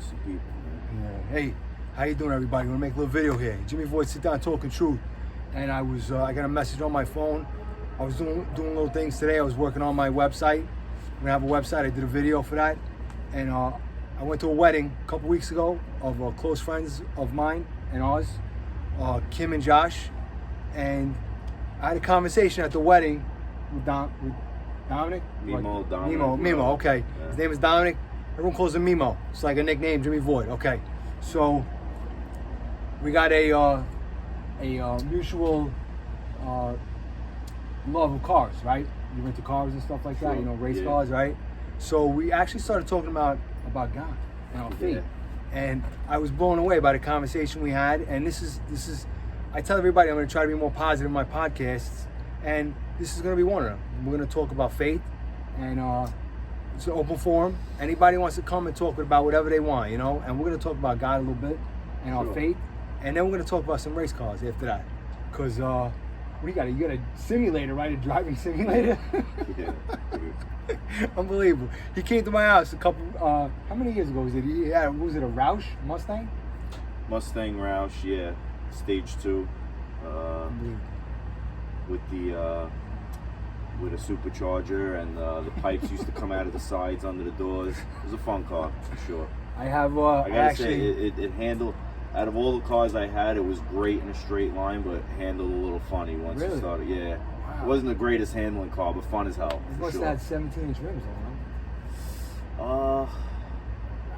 some people, man. Yeah. Hey, how you doing, everybody? We're gonna make a little video here. JimmyVoid Sit down, talking truth. And I got a message on my phone. I was doing little things today. I was working on my website. I'm gonna have a website. I did a video for that. And I went to a wedding a couple weeks ago of close friends of mine and ours, Kim and Josh. And I had a conversation at the wedding with Dominic? Mimo, Dominic. Mimo, okay. Yeah. His name is Dominic. Everyone calls him Mimo. It's like a nickname, JimmyVoid. Okay. So we got a mutual love of cars, right? You into cars and stuff like that, Sure. you know, race cars, right? So we actually started talking about God and our faith. And I was blown away by the conversation we had. And this is I tell everybody I'm going to try to be more positive in my podcasts, and this is going to be one of them. We're going to talk about faith, and it's an open forum. Anybody wants to come and talk about whatever they want, you know. And we're going to talk about God a little bit and our faith, and then we're going to talk about some race cars after that. Because what do you got a simulator, right? A driving simulator. Yeah. Unbelievable. He came to my house a couple. How many years ago was it? Was it a Roush Mustang? Mustang Roush, yeah. Stage 2. With a supercharger, and the pipes used to come out of the sides under the doors. It was a fun car for sure. I have. I gotta say, it handled. Out of all the cars I had, it was great in a straight line, but handled a little funny once it started. Yeah, wow. It wasn't the greatest handling car, but fun as hell. It must have had 17-inch rims on,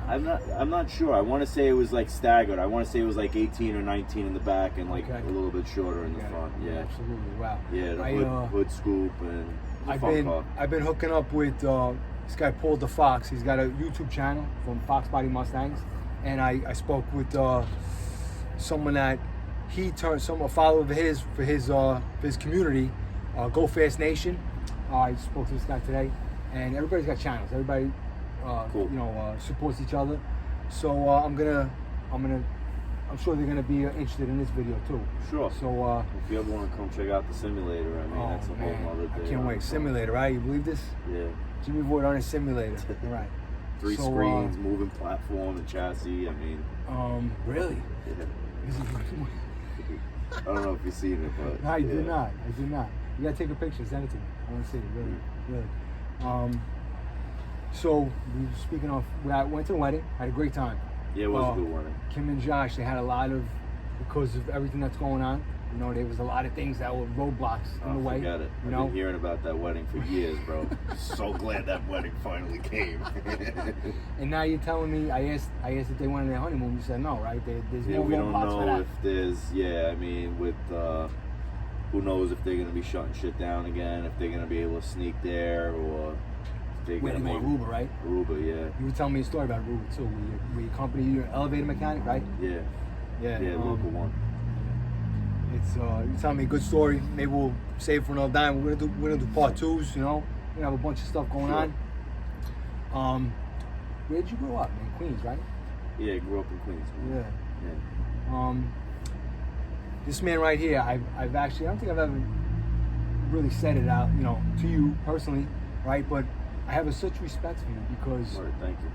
I'm not sure. I want to say it was like staggered. I want to say it was like 18 or 19 in the back and like a little bit shorter in the front. Yeah, absolutely. Wow. Yeah, the hood scoop and I've been hooking up with this guy Paul DeFox. He's got a YouTube channel from Fox Body Mustangs, and I spoke with someone that he turned a follower of his for his community, Go Fast Nation. I spoke to this guy today, and everybody's got channels. Everybody. Cool. Supports each other. So I'm sure they're gonna be interested in this video too. Sure. So if you ever want to come check out the simulator, I mean that's a whole other thing. I can't wait. Simulator, right? You believe this? Yeah. JimmyVoid on a simulator. Right. 3 screens, moving platform and chassis. I mean. Really? Yeah. I don't know if you've seen it, but. No, I did not. You gotta take a picture, send it to me. I want to see it. Really. So, speaking of, I went to the wedding, had a great time. Yeah, it was a good wedding. Kim and Josh, they had a lot of, because of everything that's going on, you know, there was a lot of things that were roadblocks in the way. Forget it. I've been hearing about that wedding for years, bro. So glad that wedding finally came. And now you're telling me, I asked if they went on their honeymoon, you said no, right? There's no we don't roadblocks for that. know if there's, I mean, with, who knows if they're going to be shutting shit down again, if they're going to be able to sneak there, or... Aruba, right? Aruba, yeah. You were telling me a story about Aruba too. Were your company, you're an elevator mechanic, right? Yeah. Yeah, local one. It's you're telling me a good story. Maybe we'll save it for another time. We're gonna do part 2s. You know, we have a bunch of stuff going on. Where did you grow up, man? Queens, right? Yeah, I grew up in Queens. Yeah. This man right here, I've actually, I don't think I've ever really said it out, you know, to you personally, right? But I have such respect for you because. All right, thank you.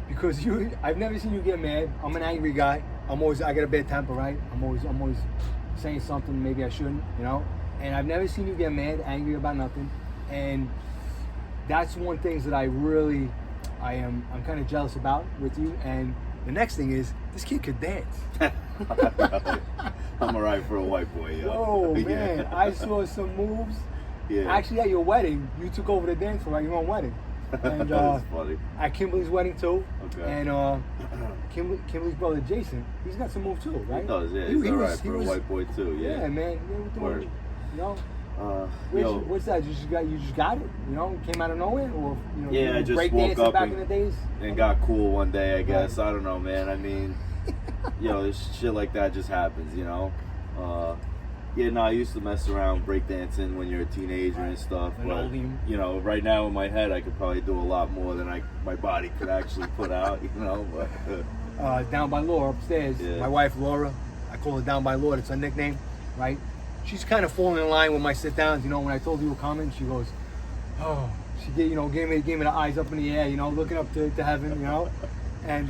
Because I've never seen you get mad. I'm an angry guy. I got a bad temper, right? I'm always saying something maybe I shouldn't, you know. And I've never seen you get mad, angry about nothing. And that's one thing that I'm kind of jealous about with you. And the next thing is this kid could dance. I'm alright for a white boy, yo. Oh man, I saw some moves. Yeah. Actually, at your wedding, you took over the dance floor at your own wedding. And that's funny. At Kimberly's wedding too. Okay. And Kimberly's brother Jason, he's got some moves too, right? He does, yeah. He's alright for a white boy too, yeah. Yeah, man. Word. You know, what's that? You just got it? You know, came out of nowhere, or you know? Yeah, I just woke up back in the days and got cool one day. I guess I don't know, man. I mean, this shit like that just happens, you know. I used to mess around breakdancing when you're a teenager and stuff. But, you know, right now in my head, I could probably do a lot more than my body could actually put out, you know. But Down by Laura upstairs, my wife Laura, I call her Down by Laura, it's her nickname, right? She's kind of falling in line with my sit downs. You know, when I told you were coming, she goes, oh, she gave me the eyes up in the air, you know, looking up to heaven, you know. And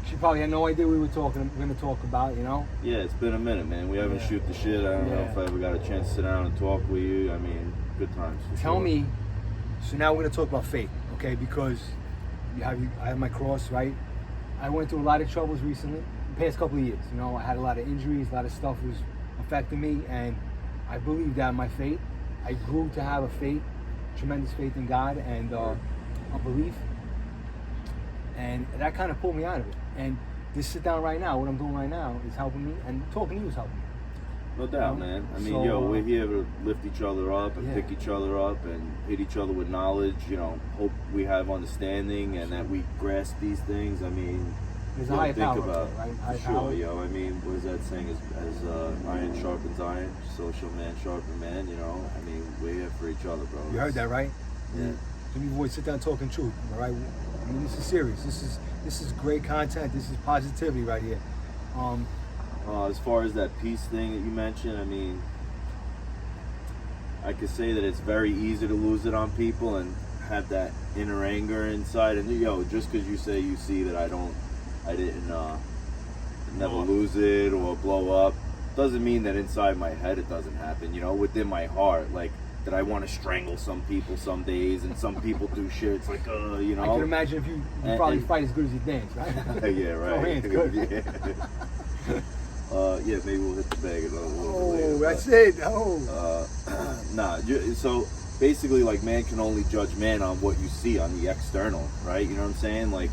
she probably had no idea we were going to talk about, you know? Yeah, it's been a minute, man. We haven't shoot the shit. I don't know if I ever got a chance to sit down and talk with you. I mean, good times. Tell me, so now we're going to talk about faith, okay? Because I have my cross, right? I went through a lot of troubles recently, the past couple of years. You know, I had a lot of injuries, a lot of stuff was affecting me, and I believed that my faith, I grew to have a faith, tremendous faith in God and a belief. And that kind of pulled me out of it. And this sit down right now, what I'm doing right now is helping me, and talking to you is helping me. No doubt, man. I mean, we're here to lift each other up and pick each other up and hit each other with knowledge. You know, hope we have understanding and that we grasp these things. I mean, there's a higher power, right? High power. Yo. I mean, what is that saying? As iron sharpens iron, so shall man sharpen man. You know, I mean, we're here for each other, bro. You heard that, right? Yeah. JimmyVoid Sit Down talking truth, all right? I mean, this is serious. This is great content. This is positivity right here. As far as that peace thing that you mentioned, I mean, I could say that it's very easy to lose it on people and have that inner anger inside. And just because you say you see that I didn't never lose it or blow up, doesn't mean that inside my head it doesn't happen. You know, within my heart, like, that I want to strangle some people some days, and some people do shit. It's like, you know. I can imagine if you probably fight as good as you dance, right? Yeah, right. Throw hands, good. Yeah, maybe we'll hit the bag a little bit later. That's it. So basically, like, man can only judge man on what you see on the external, right? You know what I'm saying? Like,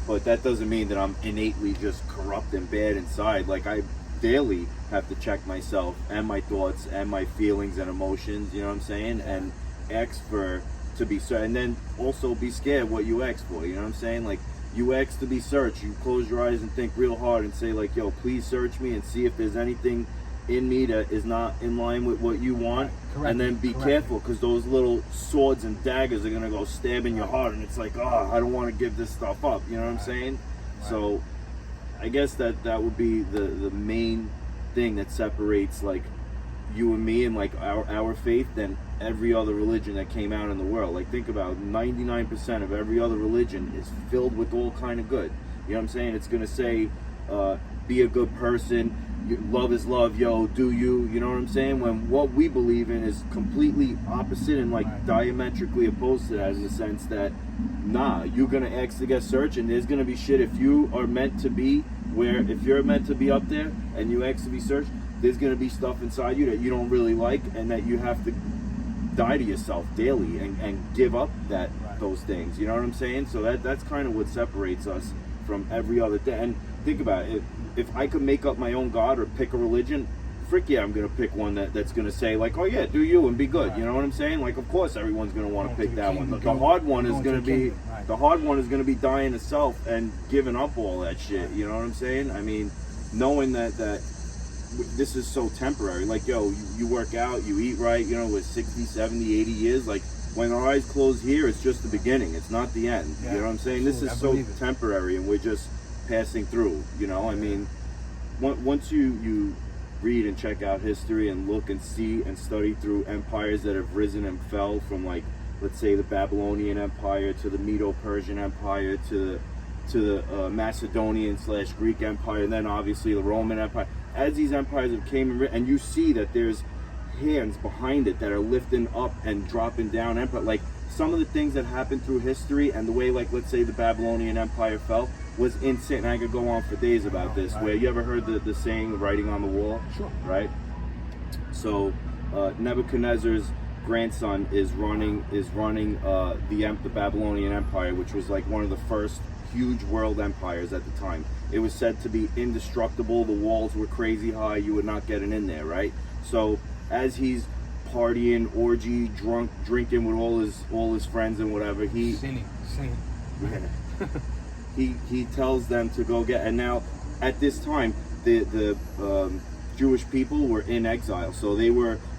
but that doesn't mean that I'm innately just corrupt and bad inside. Like, I daily have to check myself and my thoughts and my feelings and emotions, you know what I'm saying? And ask to be searched, and then also be scared what you ask for, you know what I'm saying? Like, you ask to be searched, you close your eyes and think real hard and say, like, yo, please search me and see if there's anything in me that is not in line with what you want. Correct. And then be careful, because those little swords and daggers are going to go stab in your heart, and it's like, I don't want to give this stuff up, you know what I'm saying? So I guess that would be the main thing that separates, like, you and me and, like, our faith than every other religion that came out in the world. Like, think about 99% of every other religion is filled with all kind of good. You know what I'm saying? It's gonna say, be a good person, love is love, yo, do you know what I'm saying? When what we believe in is completely opposite and, like, diametrically opposed to that, in the sense that, you're gonna ask to get searched, and there's gonna be shit if you are meant to be if you're meant to be up there and you ask to be searched, there's gonna be stuff inside you that you don't really like, and that you have to die to yourself daily and give up those things. You know what I'm saying? So that's kind of what separates us from every other thing. And think about it. If I could make up my own God or pick a religion, frick yeah, I'm gonna pick one that's gonna say, like, oh yeah, do you and be good. You know what I'm saying? Like, of course everyone's gonna want to pick that one. The hard one is gonna be dying to self and giving up all that shit. You know what I'm saying? I mean, knowing that this is so temporary. Like, yo, you work out, you eat right, you know, with 60, 70, 80 years, like, when our eyes close here, it's just the beginning. It's not the end. You know what I'm saying? This is so temporary, and we're just passing through, you know? I mean, once you read and check out history and look and see and study through empires that have risen and fell, from, like, let's say the Babylonian Empire to the Medo-Persian Empire to the Macedonian/Greek Empire, and then obviously the Roman Empire. As these empires have came and you see that there's hands behind it that are lifting up and dropping down empire. Like, some of the things that happened through history and the way, like, let's say the Babylonian Empire fell was insane. And I could go on for days about this. Where you ever heard the saying, the writing on the wall? Sure. Right? So Nebuchadnezzar's grandson is running the Babylonian Empire, which was, like, one of the first huge world empires at the time. It was said to be indestructible. The walls were crazy high. You were not getting in there, right? So as he's partying, orgy, drunk, drinking with all his friends and whatever, singing. he tells them to go get. And now at this time, the Jewish people were in exile. So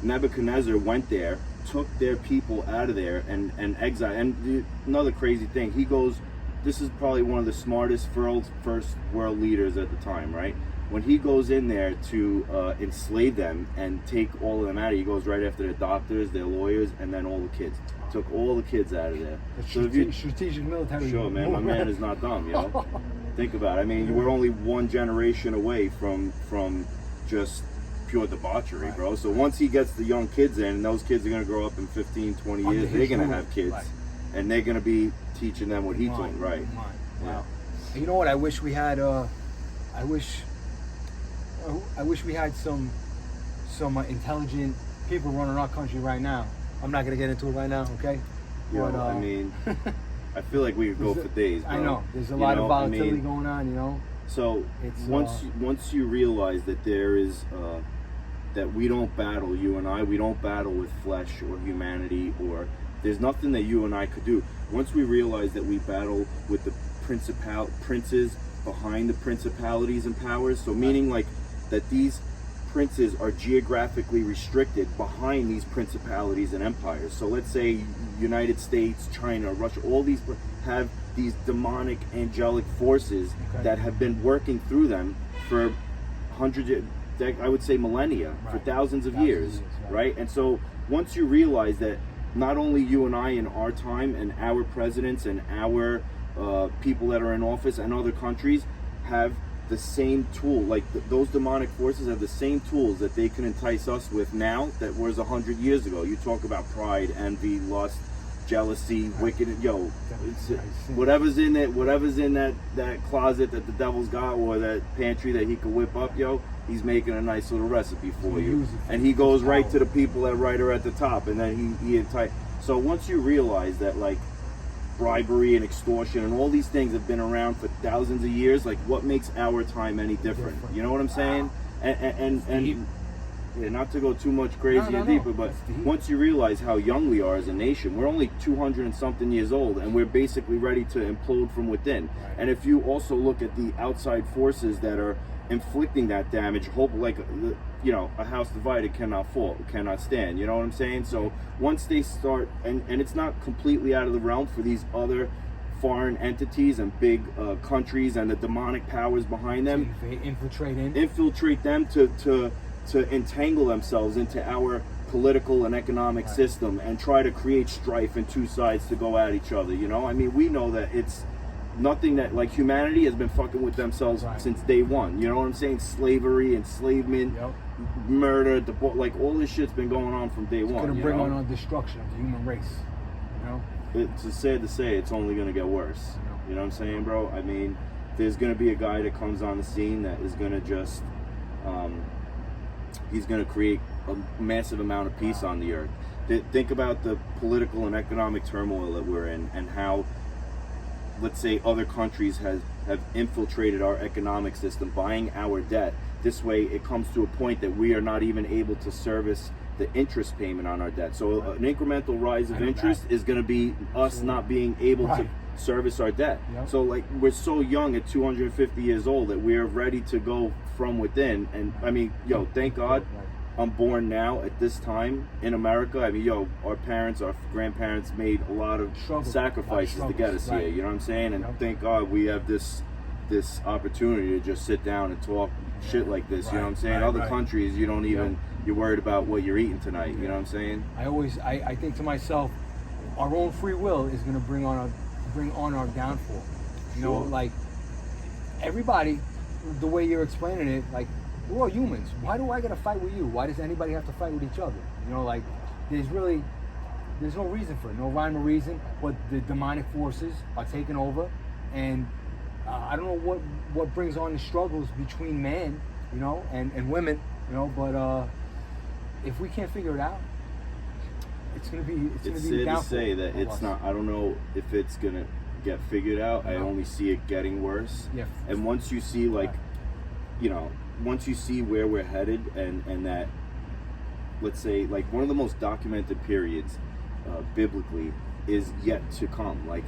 Nebuchadnezzar went there, took their people out of there and exile. And another crazy thing, this is probably one of the smartest first world leaders at the time, right? when he goes in there to enslave them and take all of them out, he goes right after their doctors, their lawyers, and then all the kids. Took all the kids out of there. So if you, strategic military. Sure, man. My man is not dumb, yo. Think about it. I mean, we're only one generation away from just pure debauchery, bro. So once he gets the young kids in, and those kids are going to grow up in 15, 20 years, they're going to have kids. Right. And they're going to be teaching them what he taught, right? Wow. And you know what? I wish we had, I wish we had some intelligent people running our country right now. I'm not going to get into it right now, okay? Yeah, but, I mean, I feel like we could go for days, bro. I know. There's a lot of volatility going on, you know? So once you realize that there is that we don't battle, you and I, we don't battle with flesh or humanity, or there's nothing that you and I could do. Once we realize that we battle with the princes behind the principalities and powers, so meaning like that these princes are geographically restricted behind these principalities and empires. So let's say United States, China, Russia, all these have these demonic angelic forces that have been working through them for hundreds, I would say millennia, for thousands of years, right? And so once you realize that not only you and I in our time and our presidents and our people that are in office and other countries have the same tool, like those demonic forces have the same tools that they can entice us with now that was 100 years ago. You talk about pride, envy, lust, jealousy, wicked, whatever's in that closet that the devil's got, or that pantry that he could whip up, he's making a nice little recipe for you, and he goes right to the people that are at the top, and then he entice. So once you realize that, like, bribery and extortion and all these things have been around for thousands of years, like, what makes our time any different? You know what I'm saying? And yeah, not to go too much crazy and deeper, but once you realize how young we are as a nation, we're only 200 and something years old, and we're basically ready to implode from within. And if you also look at the outside forces that are inflicting that damage, hope, like, a house divided cannot fall, cannot stand. You know what I'm saying? So once they start, and it's not completely out of the realm for these other foreign entities and big countries and the demonic powers behind them, they infiltrate them to entangle themselves into our political and economic system and try to create strife and two sides to go at each other. I mean, we know that it's nothing that, like, humanity has been fucking with themselves since day one. You know what I'm saying? Slavery, enslavement, murder, like, all this shit's been going on from day one. It's gonna bring on destruction of the human race. It's sad to say it's only gonna get worse. You know what I'm saying, bro? I mean, there's gonna be a guy that comes on the scene that is gonna just he's going to create a massive amount of peace on the earth. Think about the political and economic turmoil that we're in, and how, let's say, other countries have infiltrated our economic system, buying our debt. This way it comes to a point that we are not even able to service the interest payment on our debt. So an incremental rise of interest is going to be us not being able to service our debt. So, like, we're so young at 250 years old that we're ready to go from within. And I mean, thank God I'm born now at this time in America. I mean, our parents, our grandparents made a lot of sacrifices to get us here. You know what I'm saying? And thank God we have this opportunity to just sit down and talk shit like this. You know what I'm saying? Other countries, you don't even, you're worried about what you're eating tonight. You know what I'm saying? I think to myself, our own free will is going to bring on our downfall. Like, everybody, the way you're explaining it, like, we're all humans. Why do I gotta fight with you? Why does anybody have to fight with each other? Like, there's no reason for it, no rhyme or reason, but the demonic forces are taking over, and I don't know what brings on the struggles between men, and women, but if we can't figure it out, it's gonna be sad to say that it's not. I don't know if it's gonna get figured out. I only see it getting worse. Yeah. And once you see, like, once you see where we're headed, and that, let's say, like, one of the most documented periods biblically is yet to come, like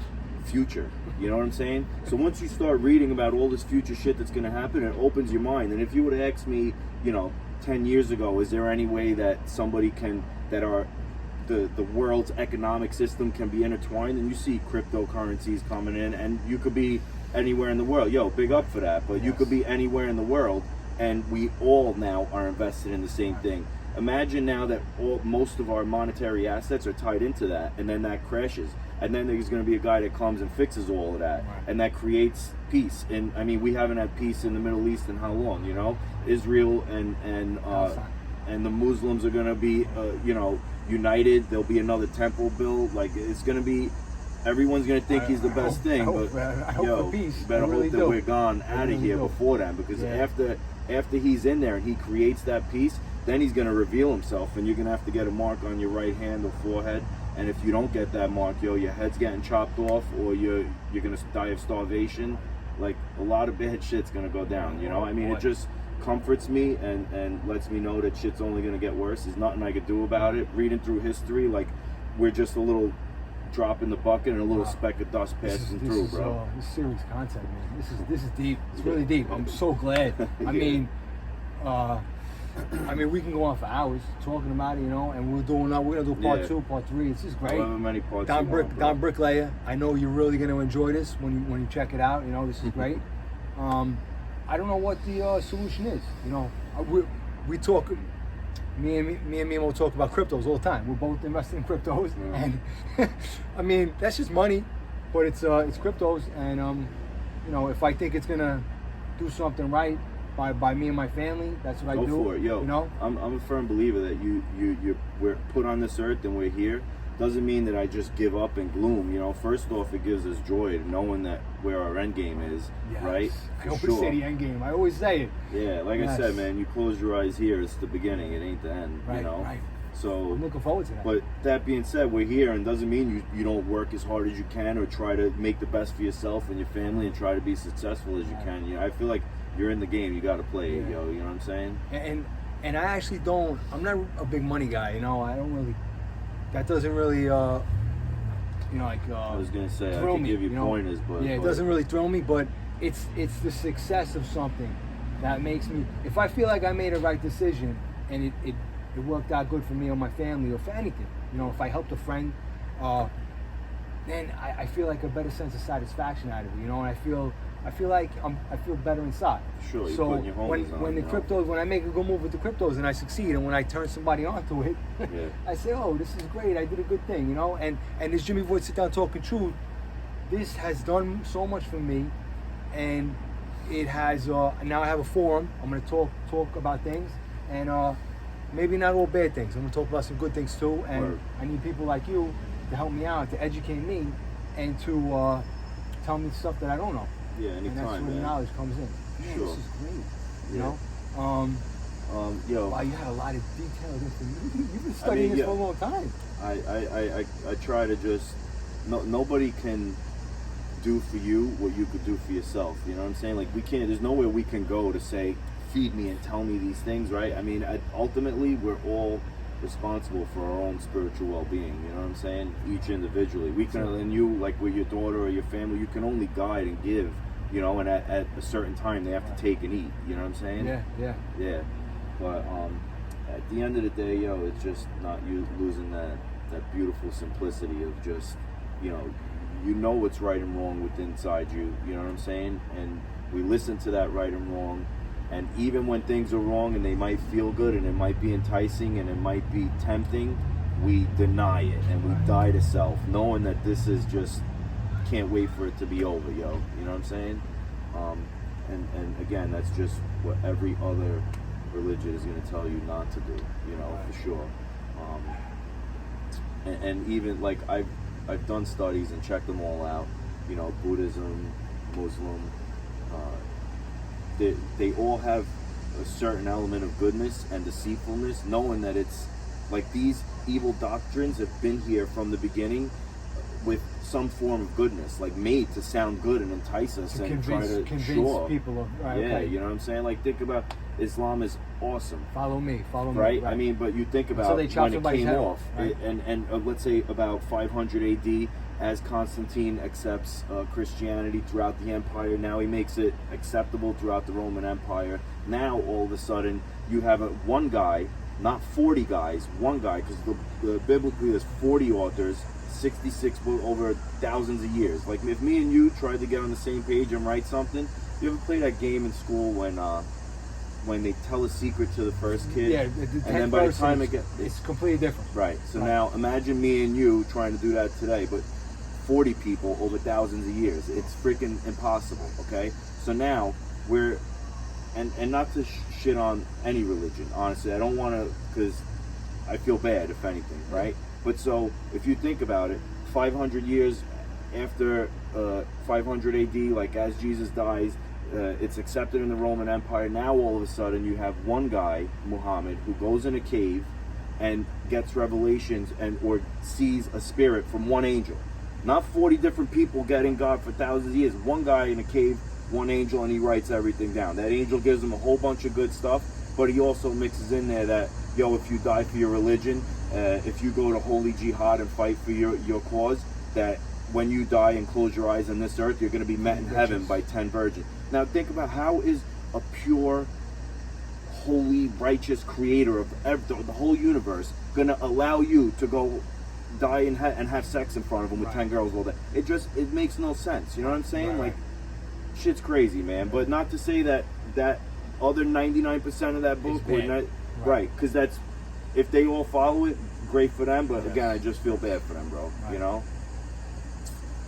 future. You know what I'm saying? So once you start reading about all this future shit that's gonna happen, it opens your mind. And if you would have asked me, 10 years ago, is there any way that somebody the world's economic system can be intertwined, and you see cryptocurrencies coming in, and you could be anywhere in the world. Big up for that. But you could be anywhere in the world, and we all now are invested in the same thing. Imagine now that most of our monetary assets are tied into that, and then that crashes, and then there's going to be a guy that comes and fixes all of that, and that creates peace. And I mean, we haven't had peace in the Middle East in how long? You know, Israel and the Muslims are going to be united. There'll be another temple built. Like, it's going to be. Everyone's gonna think he's the best thing, but I hope for peace. Better hope that we're gone out of here before then, because after he's in there and he creates that peace, then he's gonna reveal himself, and you're gonna have to get a mark on your right hand or forehead. And if you don't get that mark, your head's getting chopped off, or you're gonna die of starvation. Like, a lot of bad shit's gonna go down. You know, I mean, it just comforts me and lets me know that shit's only gonna get worse. There's nothing I could do about it. Reading through history, like, we're just a little drop in the bucket and a little speck of dust passing through, bro. This is serious content, man. This is deep. It's really deep. I'm so glad. I mean, we can go on for hours talking about it, you know, and we're gonna do part 2, part 3. It's just great. However many parts Don Bricklayer. I know you're really gonna enjoy this when you check it out. You know, this is great. I don't know what the solution is. You know, we talk. Me and Mimo talk about cryptos all the time. We're both investing in cryptos, and I mean, that's just money, but it's cryptos, and you know, if I think it's gonna do something right by me and my family, that's what I do. Go for it, yo. You know, I'm a firm believer that we're put on this earth and we're here. Doesn't mean that I just give up and gloom. You know, first off, it gives us joy knowing that where our end game is, right? I always say the end game. I always say it. Yeah, like I said, man, you close your eyes here, it's the beginning. It ain't the end. Right, you know. right. So I'm looking forward to that. But that being said, we're here, and doesn't mean you don't work as hard as you can or try to make the best for yourself and your family and try to be successful as you can. You know, I feel like you're in the game. You got to play it, yo. You know what I'm saying? And I actually don't. I'm not a big money guy. You know, I don't really. That doesn't really. I was gonna say I could give you pointers, but it doesn't really thrill me. But it's the success of something that makes me. If I feel like I made a right decision and it worked out good for me or my family or for anything, you know, if I helped a friend, then I feel like a better sense of satisfaction out of it. You know, and I feel like I feel better inside. Sure. So your when the cryptos, when I make a good move with the cryptos and I succeed, and when I turn somebody onto it, I say, oh, this is great. I did a good thing, you know. And this JimmyVoid Sit Down Talking Truth, this has done so much for me, and it has. Now I have a forum. I'm going to talk about things, and maybe not all bad things. I'm going to talk about some good things too. And I need people like you to help me out, to educate me, and to tell me stuff that I don't know. Yeah, anytime, and that's where the knowledge comes in. Man, this is great. You know? Yo. Wow, you had a lot of detailed information. You've been studying this for a long time. I try to just nobody can do for you what you could do for yourself. You know what I'm saying? Like, we can't. There's nowhere we can go to say, feed me and tell me these things, right? I mean, ultimately, we're all responsible for our own spiritual well-being. You know what I'm saying? Each individually, we can. And you, like with your daughter or your family, you can only guide and give. You know, and at a certain time, they have to take and eat. You know what I'm saying? Yeah. But at the end of the day, yo, it's just not you losing that beautiful simplicity of just, you know what's right and wrong within inside you. You know what I'm saying? And we listen to that right and wrong. And even when things are wrong and they might feel good and it might be enticing and it might be tempting, we deny it and we die to self, knowing that this is just, can't wait for it to be over, yo. You know what I'm saying? And again, that's just what every other religion is going to tell you not to do, you know, for sure. And even, like, I've done studies and checked them all out, you know, Buddhism, Muslim, they all have a certain element of goodness and deceitfulness, knowing that it's like these evil doctrines have been here from the beginning with some form of goodness, like made to sound good and entice us to and convince people of you know what I'm saying? Like, think about Islam is awesome. Follow me, right? I mean, but you think about when it came off, and let's say about 500 AD, as Constantine accepts Christianity throughout the empire, now he makes it acceptable throughout the Roman Empire. Now all of a sudden you have one guy, not 40 guys, one guy, because the biblically there's 40 authors, 66 over thousands of years. Like, if me and you tried to get on the same page and write something, you ever play that game in school when when they tell a secret to the first kid, Yeah, the and then by the time it's completely different. Right. So now imagine me and you trying to do that today, but 40 people over thousands of years. It's freaking impossible. Okay. So now we're, and not to shit on any religion. Honestly, I don't want to, because I feel bad if anything. Right. But so if you think about it, 500 years after 500 AD, like as Jesus dies, it's accepted in the Roman Empire. Now all of a sudden you have one guy, Muhammad, who goes in a cave and gets revelations or sees a spirit from one angel. Not 40 different people getting God for thousands of years. One guy in a cave, one angel, and he writes everything down. That angel gives him a whole bunch of good stuff, but he also mixes in there that, yo, if you die for your religion, if you go to holy jihad and fight for your cause, that when you die and close your eyes on this earth, you're going to be met in heaven by 10 virgins. Now think about, how is a pure, holy, righteous creator of the whole universe going to allow you to go die and have sex in front of him with 10 girls all day? It makes no sense. You know what I'm saying? Right. Like, shit's crazy, man. But not to say that other 99% of that book would not, right? Because that's, if they all follow it, great for them. But again, I just feel bad for them, bro. Right. You know?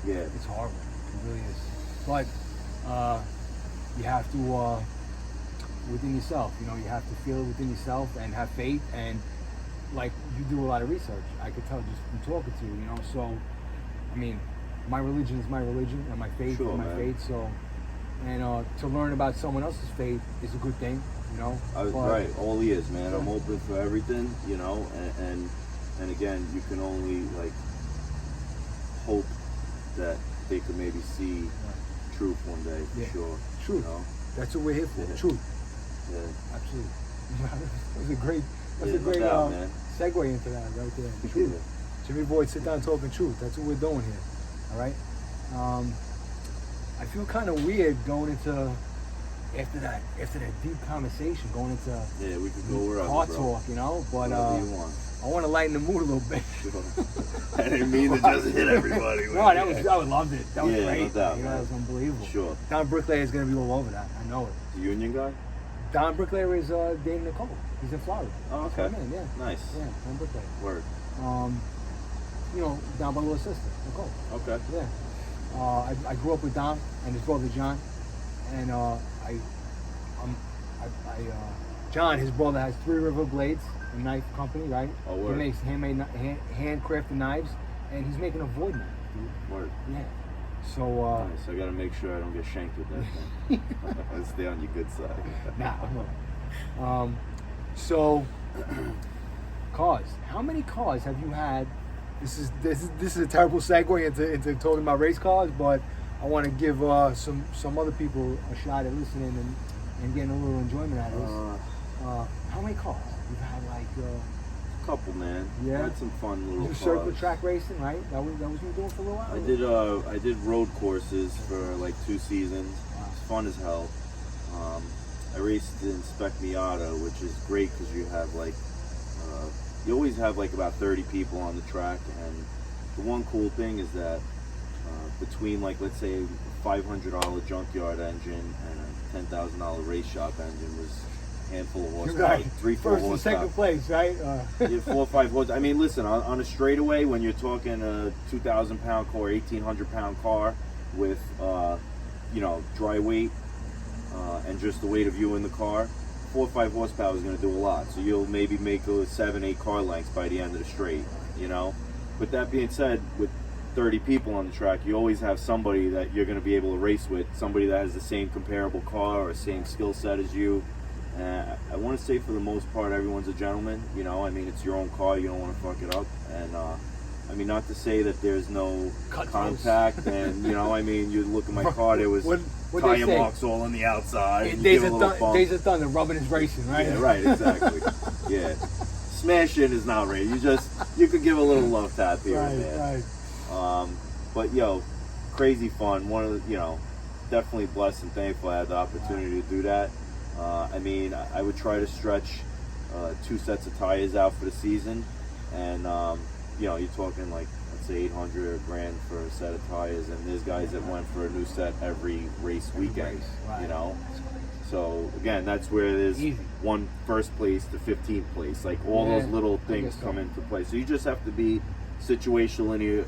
Yeah. It's horrible. It really is. But you have to, within yourself, you have to feel it within yourself and have faith. And like, you do a lot of research. I could tell just from talking to you, So, I mean, my religion is my religion, and my faith is my faith. So, and to learn about someone else's faith is a good thing, Right, all he is, man. I'm open for everything, and again, you can only like hope that they could maybe see truth one day, for sure. Truth. That's what we're here for. Truth. Yeah. Absolutely. That was a great man. segue into that right there. Truth. JimmyVoid Sit Down Talking Truth. That's what we're doing here. All right. I feel kind of weird going into after that deep conversation, going into we could go wherever, car bro. talk, but whatever you want. I want to lighten the mood a little bit. Sure. I didn't mean to just hit everybody. I loved it. That was great. No doubt, that was unbelievable. Sure. Don Bricklayer is going to be all over that. I know it. The union guy? Don Bricklayer is dating Nicole. He's in Florida. Oh, okay. Yeah. Nice. Yeah, Don Bricklayer. Word. Down by little sister, Nicole. Okay. Yeah. I grew up with Don and his brother John, and John, his brother, has Three River Blades, a knife company, right? Oh, word. He makes handcrafted knives, and he's making a void knife, dude. Word. Yeah. So. Nice. I gotta make sure I don't get shanked with that thing. I stay on your good side. Nah. So, cars. How many cars have you had? This is a terrible segue into talking about race cars, but I want to give some other people a shot at listening and getting a little enjoyment out of this. How many cars? You've had like a couple, man. Yeah. I had some fun little cars. circuit track racing, right? That was you doing for a little while. I did road courses for like 2 seasons. Wow. It's fun as hell. I raced in Spec Miata, which is great because you have like you always have like about 30 people on the track, and the one cool thing is that between like, let's say, a $500 junkyard engine and a $10,000 race shop engine was a handful of horsepower, right. 3-4 First horsepower. and second place, right? 4 or 5 horsepower. I mean, listen, on a straightaway, when you're talking a 2,000 pound car, 1,800 pound car with dry weight and just the weight of you in the car, 4 or 5 horsepower is going to do a lot. So you'll maybe make 7-8 car lengths by the end of the straight, With that being said, with 30 people on the track, you always have somebody that you're going to be able to race with, somebody that has the same comparable car or same skill set as you. I want to say for the most part, everyone's a gentleman. I mean, it's your own car, you don't want to fuck it up. And I mean, not to say that there's no contact, and I mean, you look at my car, there was tire marks all on the outside. Days of Thunder, rubbing is racing, right? Yeah, right, exactly. Yeah, smashing is not racing. You could give a little love tap here and there. Right. But crazy fun. One of the, definitely blessed and thankful I had the opportunity to do that. I mean, I would try to stretch 2 sets of tires out for the season, and you know, you're talking like, let's say 800 or $1,000 for a set of tires, and there's guys that went for a new set every race weekend, Right. you know? So again, that's where there's Easy. one first place to 15th place. Like all those little things come into play. So you just have to be situationally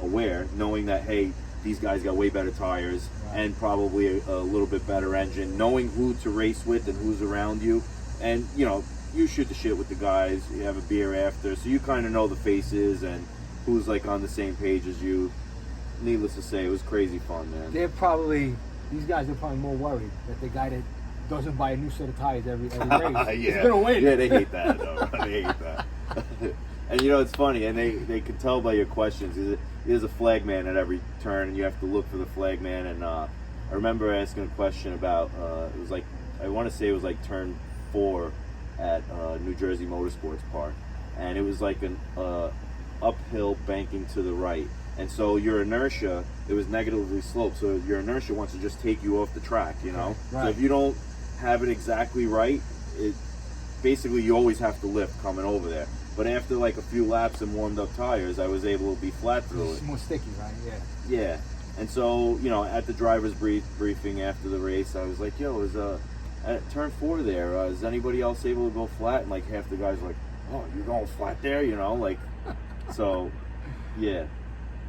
aware, knowing that, hey, these guys got way better tires and probably a little bit better engine, knowing who to race with and who's around you. And, you know, you shoot the shit with the guys, you have a beer after, so you kind of know the faces and who's like on the same page as you. Needless to say, it was crazy fun, man. These guys are probably more worried that the guy that doesn't buy a new set of tires every race Yeah. is gonna win. Yeah, they hate that though. They hate that. And you know, it's funny, and they can tell by your questions. There's a flag man at every turn, and you have to look for the flag man. And I remember asking a question about, it was like, I want to say it was like turn 4 at New Jersey Motorsports Park. And it was like an uphill banking to the right. And so your inertia, it was negatively sloped, so your inertia wants to just take you off the track, you know? Right. So if you don't have it exactly right, basically you always have to lift coming over there. But after like a few laps and warmed up tires, I was able to be flat through It's it. more sticky, right? Yeah. Yeah. And so, you know, at the driver's briefing after the race, I was like, yo, at turn 4 there, is anybody else able to go flat? And like half the guys were like, oh, you're going flat there, you know? Like, so, yeah.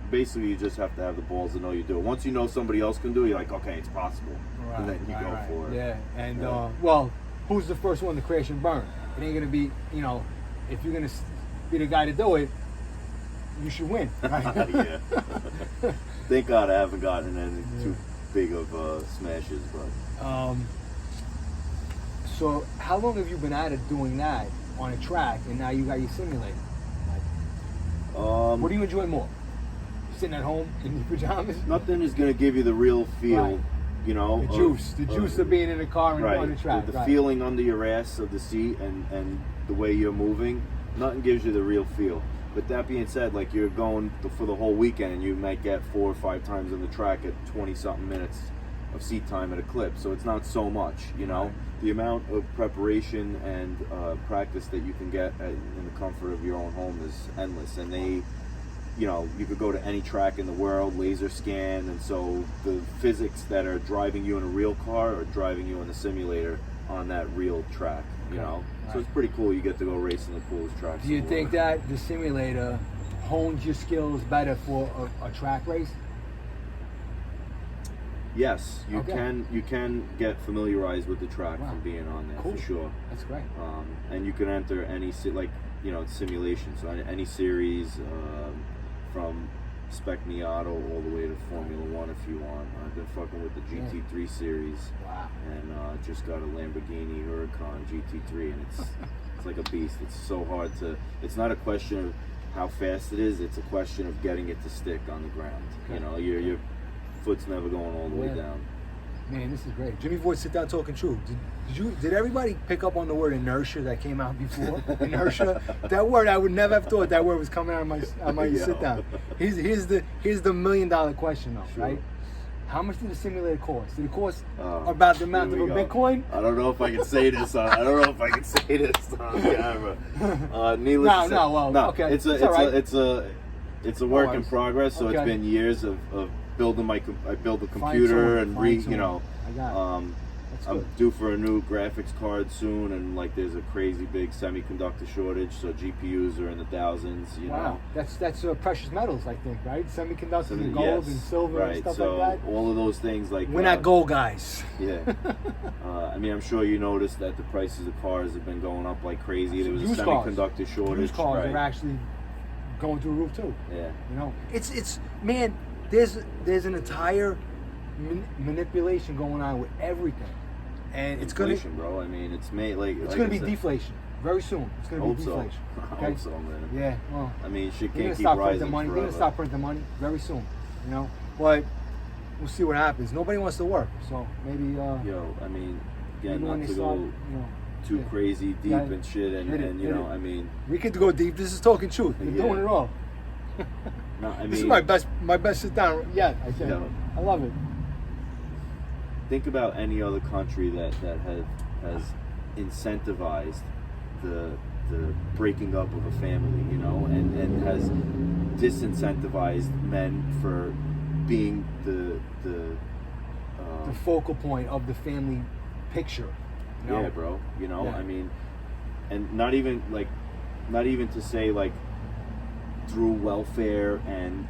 Basically, you just have to have the balls to know you do it. Once you know somebody else can do it, you're like, okay, it's possible. Right, And then you go for it. Yeah, and well, who's the first one to crash and burn? It ain't gonna be, you know, if you're gonna be the guy to do it, you should win. Right? Yeah. Thank God I haven't gotten any too big of smashes, but. So, how long have you been at it doing that on a track, and now you got your simulator? What do you enjoy more? Sitting at home in your pajamas? Nothing is going to give you the real feel, you know. The juice of being in the car and on the track. The feeling under your ass of the seat and the way you're moving, nothing gives you the real feel. But that being said, like you're going for the whole weekend and you might get 4 or 5 times on the track at 20-something minutes of seat time at a clip. So it's not so much, you know. The amount of preparation and practice that you can get in the comfort of your own home is endless. And they, you know, you could go to any track in the world, laser scan, and so the physics that are driving you in a real car or driving you in the simulator on that real track, you know. So it's pretty cool. You get to go race in the coolest tracks. Do you think that the simulator hones your skills better for a track race? Yes, you can get familiarized with the track from being on there for sure. That's great. And you can enter any simulation, so any series from Spec Miata all the way to Formula One if you want. I've been fucking with the GT3 series, and just got a Lamborghini Huracan GT3, and it's like a beast. It's so hard to. It's not a question of how fast it is. It's a question of getting it to stick on the ground. You know, your foot's never going all the way down. Man, this is great. JimmyVoid Sit Down Talking True. Did everybody pick up on the word inertia that came out before? Inertia. That word, I would never have thought that word was coming out of my sit down. Here's the $1 million question though, right? How much did the simulator cost? Did it cost about the amount of a Bitcoin? I don't know if I can say this. I don't know if I can say this on camera. Needless to say, okay. It's a work in progress. So it's been years of building I build a computer and I'm due for a new graphics card soon, and like there's a crazy big semiconductor shortage, so GPUs are in the thousands. You know, that's precious metals, I think, right? Semiconductors and gold and silver and stuff like that. All of those things, like we're not gold guys. Yeah. I mean, I'm sure you noticed that the prices of cars have been going up like crazy. There was a semiconductor shortage. Used cars are actually going through the roof too. Yeah. You know, it's man. There's an entire manipulation going on with everything, and it's inflation, bro. I mean, it's made it's going to be deflation very soon. It's going to be deflation. I hope so, man. Yeah. Well, I mean, shit can't keep They're rising going to stop printing money very soon. You know, but we'll see what happens. Nobody wants to work, so maybe. I mean, again, not to go too crazy deep and shit, and you know, I mean, we could go deep. This is talking truth. We're doing it all. No, I mean, this is my best sit down yet. I said, I love it. Think about any other country that has incentivized the the breaking up of a family, you know, and has disincentivized men for being the focal point of the family picture. You know? Yeah, bro. You know, Yeah. I mean, and not even to say like through welfare and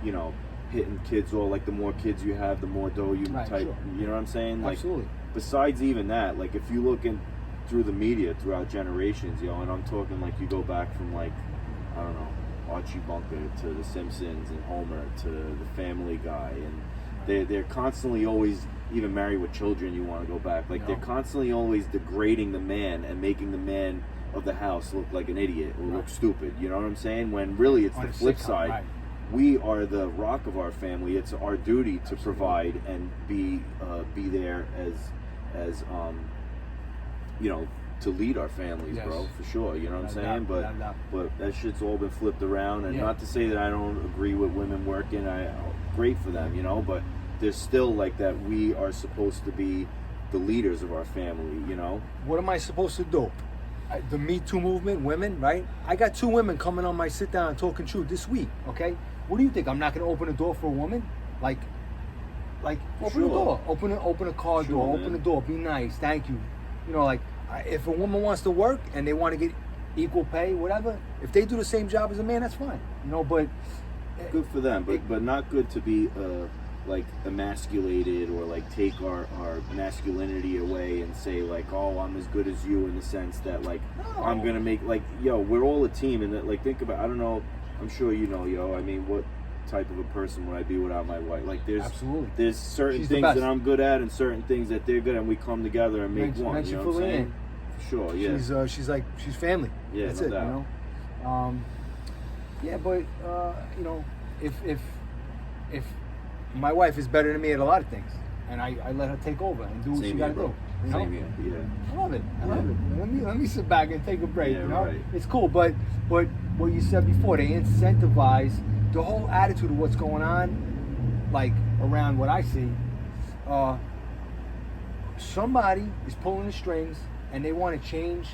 you know, hitting kids, or like the more kids you have, the more dough you Right, type. sure. You know what I'm saying? Like, Absolutely. besides even that, like if you look in through the media throughout generations, yo, and I'm talking like you go back from like, I don't know, Archie Bunker to The Simpsons and Homer to The Family Guy, and they're constantly always, even Married with Children, you want to go back, like they're constantly always degrading the man and making the man of the house look like an idiot or look stupid, you know what I'm saying? When really it's the flip side. Right. We are the rock of our family. It's our duty to provide and be there as you know, to lead our families, bro, for sure. You know what I'm saying? But that shit's all been flipped around, and not to say that I don't agree with women working. Great for them, you know, but there's still like that we are supposed to be the leaders of our family, you know. What am I supposed to do? The Me Too movement, women, right? I got 2 women coming on my sit down and talking truth this week, okay? What do you think? I'm not going to open a door for a woman? Like open the door. Open a car door. Man. Open the door. Be nice. Thank you. You know, like, if a woman wants to work and they want to get equal pay, whatever, if they do the same job as a man, that's fine. You know, but... Good for them, but not good to be like emasculated or like take our masculinity away and say like, oh, I'm as good as you, in the sense that like I'm gonna make, like, yo, we're all a team, and that, like, think about, I don't know, I'm sure you know, yo, I mean, what type of a person would I be without my wife? Like there's certain She's the things best. that I'm good at and certain things that they're good at, and we come together and make one. Makes You you know what I'm feel saying? Sure, yeah. She's family. Yeah, That's no it. doubt. You know. Yeah, but you know, if my wife is better than me at a lot of things, and I let her take over and do what she got to do. You know? Same here, yeah. I love it. I love it. Let me sit back and take a break. Yeah, you know, right. it's cool. But what you said before, they incentivize the whole attitude of what's going on, like around what I see. Somebody is pulling the strings, and they want to change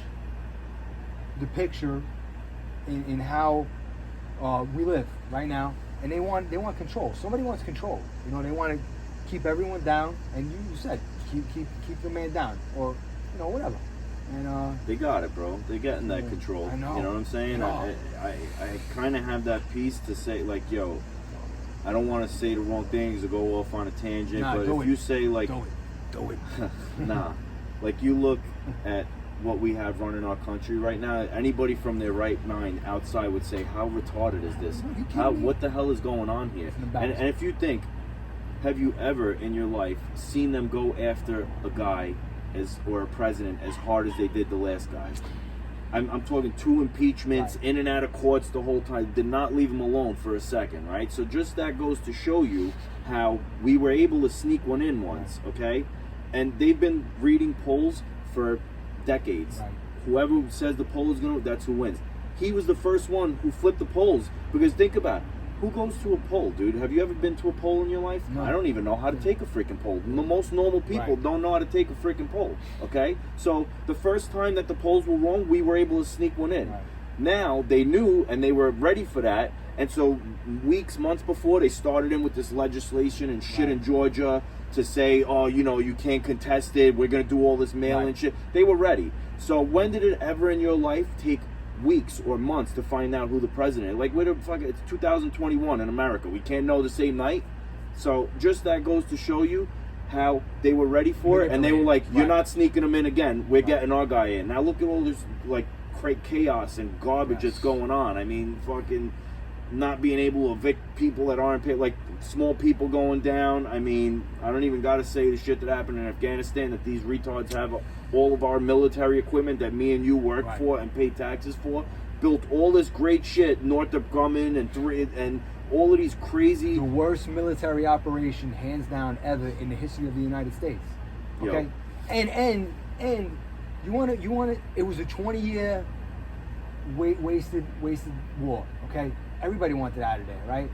the picture in how we live right now, and they want control. Somebody wants control. You know, they want to keep everyone down, and you said keep the man down, or you know, whatever. And they got it, bro. They're getting that control. I know. You know what I'm saying? I kind of have that piece to say, like, yo, I don't want to say the wrong things or go off on a tangent, but if you say like, do it. nah, like you look at what we have running our country right now, anybody from their right mind outside would say, how retarded is this? What the hell is going on here? And if you think, have you ever in your life seen them go after a guy or a president as hard as they did the last guy? I'm talking 2 impeachments, in and out of courts the whole time. Did not leave him alone for a second, right? So just that goes to show you how we were able to sneak one in once, okay? And they've been reading polls for decades. Right. Whoever says the poll is going to, that's who wins. He was the first one who flipped the polls, because think about it. Who goes to a poll, dude? Have you ever been to a poll in your life? No. I don't even know how to take a freaking poll. Most normal people don't know how to take a freaking poll, okay? So the first time that the polls were wrong, we were able to sneak one in. Right. Now they knew and they were ready for that, and so months before, they started in with this legislation and shit in Georgia to say, oh, you know, you can't contest it, we're going to do all this mail-in shit. They were ready. So when did it ever in your life take weeks or months to find out who the president is? Like, where the fuck, it's 2021 in America. We can't know the same night. So just that goes to show you how they were ready for it, and they were like, you're not sneaking them in again. We're getting our guy in. Now look at all this like chaos and garbage that's going on. I mean, fucking not being able to evict people that aren't paid, like small people going down. I mean, I don't even got to say the shit that happened in Afghanistan, that these retards have all of our military equipment that me and you work for and pay taxes for, built all this great shit, Northrop Grumman and all of these crazy... The worst military operation, hands down, ever in the history of the United States. Okay? Yo. And you want to, it was a 20-year wasted war, okay? Everybody wanted out of there, right?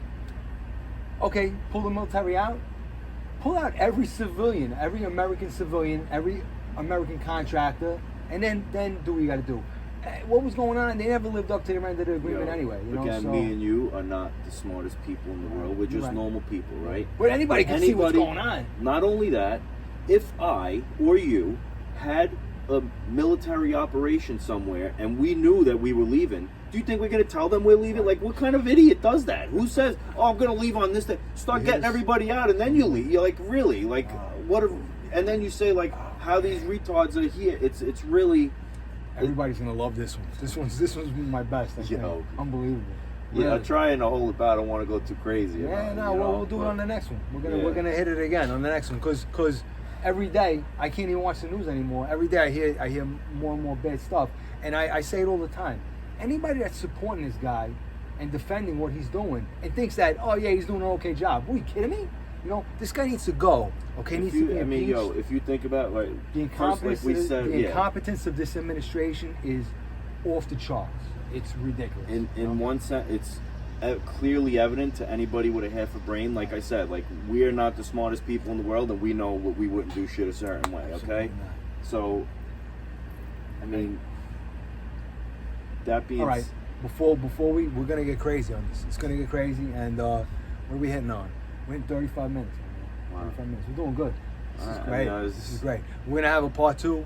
Okay, pull the military out. Pull out every civilian, every American civilian, every American contractor, and then do what you got to do. what was going on? They never lived up to their end of the agreement anyway. You know? Again, So, me and you are not the smartest people in the world. We're just normal people, right? but anybody can see what's going on. Not only that, if I or you had a military operation somewhere and we knew that we were leaving, do you think we're going to tell them we're leaving? Like, what kind of idiot does that? Who says, oh, I'm going to leave on this day? Start getting everybody out and then you leave. You're like, really? Like, what? And then you say, like, how these retards are here. It's really... Everybody's going to love this one. This one's my best, I think. Unbelievable. Yeah, I'm trying to hold it back. I don't want to go too crazy. Yeah, no, we'll do it on the next one. We're gonna hit it again on the next one because every day I can't even watch the news anymore. Every day I hear more and more bad stuff, and I say it all the time. Anybody that's supporting this guy and defending what he's doing and thinks that, oh yeah, he's doing an okay job. Are you kidding me? You know, this guy needs to go. Okay, needs to be impeached. If you think about like the incompetence, incompetence of this administration is off the charts. It's ridiculous. In one sense, it's clearly evident to anybody with a half a brain. Like I said, like we are not the smartest people in the world, and we know what we wouldn't do shit a certain way. Okay, so I mean, that being all right. Before we're gonna get crazy on this. It's gonna get crazy, and what are we hitting on? We're in 35 minutes. Wow. 35 minutes. We're doing good. This is great. This is great. We're gonna have a part 2,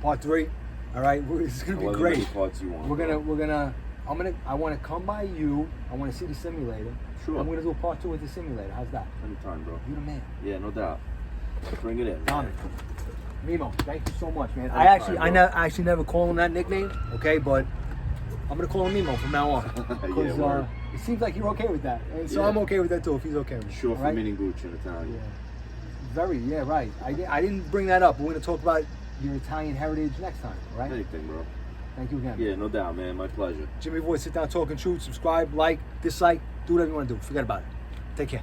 part 3. All right, it's gonna be great. Parts you want, I want to come by you. I want to see the simulator. Sure. I'm gonna do a part 2 with the simulator. How's that? Anytime, bro. You the man. Yeah, no doubt. Bring it in. Dominic. Mimo, thank you so much, man. I actually never call him that nickname, okay? But I'm gonna call him Mimo from now on because it seems like you're okay with that, and so I'm okay with that too. If he's okay with it. Sure, for meaning Gucci in Italian. Yeah. Right. I didn't bring that up. We're gonna talk about your Italian heritage next time, all right? Anything, bro. Thank you again. Yeah, no doubt, man. My pleasure. JimmyVoid Sit Down Talking Truth. Subscribe, like, dislike, do whatever you want to do. Forget about it. Take care.